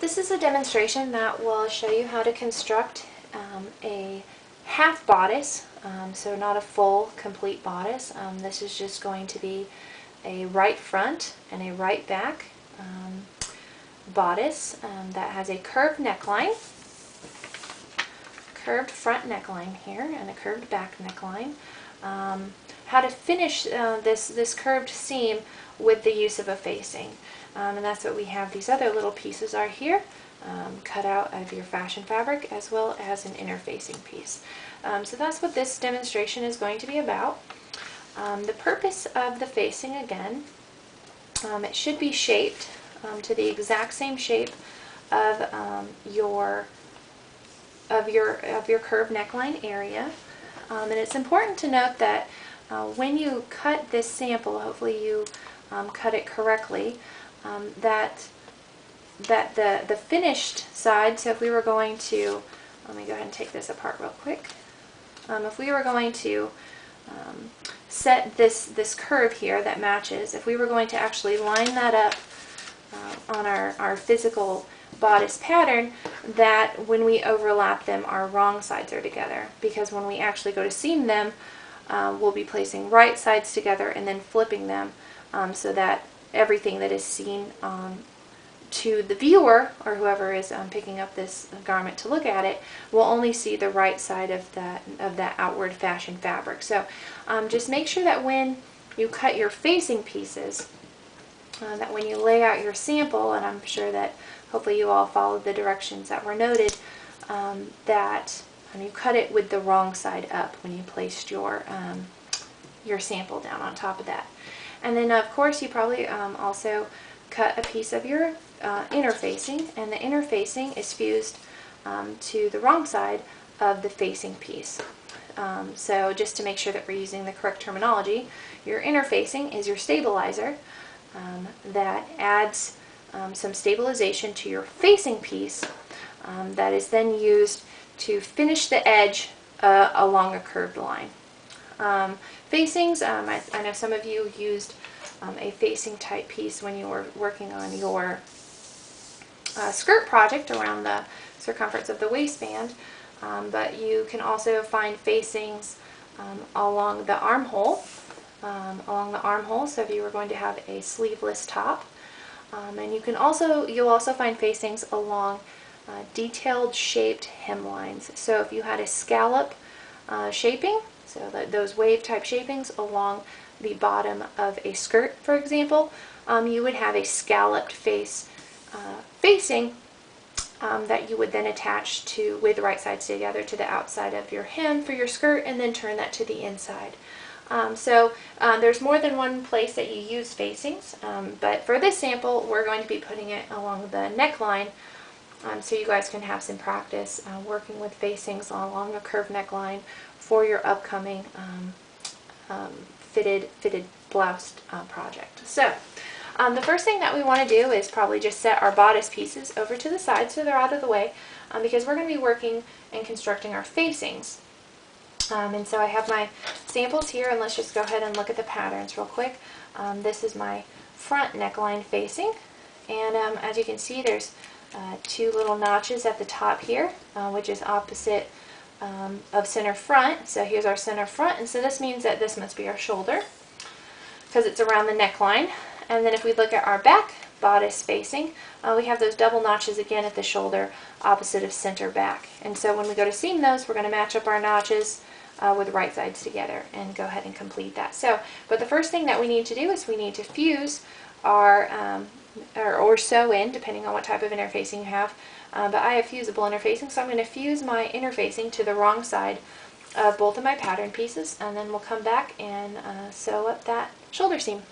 This is a demonstration that will show you how to construct a half bodice, so not a full complete bodice. This is just going to be a right front and a right back bodice that has a curved neckline, curved front neckline here, and a curved back neckline. How to finish this curved seam with the use of a facing. And that's what we have. These other little pieces are here, cut out of your fashion fabric, as well as an interfacing piece. So that's what this demonstration is going to be about. The purpose of the facing, again, it should be shaped to the exact same shape of your curved neckline area. And it's important to note that when you cut this sample, hopefully you cut it correctly, that the finished side, so if we were going to, let me go ahead and take this apart real quick. If we were going to set this curve here that matches, if we were going to actually line that up on our physical bodice pattern, that when we overlap them, our wrong sides are together, because when we actually go to seam them, we'll be placing right sides together and then flipping them so that everything that is seen to the viewer, or whoever is picking up this garment to look at it, will only see the right side of that outward fashion fabric. So just make sure that when you cut your facing pieces, that when you lay out your sample, and I'm sure that hopefully you all followed the directions that were noted, that you cut it with the wrong side up when you placed your sample down on top of that. And then of course you probably also cut a piece of your interfacing, and the interfacing is fused to the wrong side of the facing piece. So just to make sure that we're using the correct terminology, your interfacing is your stabilizer that adds some stabilization to your facing piece that is then used to finish the edge along a curved line. Facings, I know some of you used a facing type piece when you were working on your skirt project around the circumference of the waistband, but you can also find facings along the armhole, so if you were going to have a sleeveless top. And you'll also find facings along detailed shaped hemlines. So if you had a scallop shaping, so those wave type shapings along the bottom of a skirt, for example, you would have a scalloped facing that you would then attach to, with the right sides together, to the outside of your hem for your skirt, and then turn that to the inside. There's more than one place that you use facings, but for this sample we're going to be putting it along the neckline, so you guys can have some practice working with facings along a curved neckline for your upcoming fitted blouse project. So the first thing that we want to do is probably just set our bodice pieces over to the side so they're out of the way, because we're going to be working and constructing our facings. And so I have my samples here, and let's just go ahead and look at the patterns real quick. This is my front neckline facing, and as you can see, there's two little notches at the top here, which is opposite of center front. So here's our center front, and so this means that this must be our shoulder, because it's around the neckline. And then if we look at our back bodice facing, we have those double notches again at the shoulder, opposite of center back. And so when we go to seam those, we're going to match up our notches with the right sides together and go ahead and complete that. But the first thing that we need to do is we need to fuse our, or sew in, depending on what type of interfacing you have. But I have fusible interfacing, so I'm going to fuse my interfacing to the wrong side of both of my pattern pieces, and then we'll come back and sew up that shoulder seam.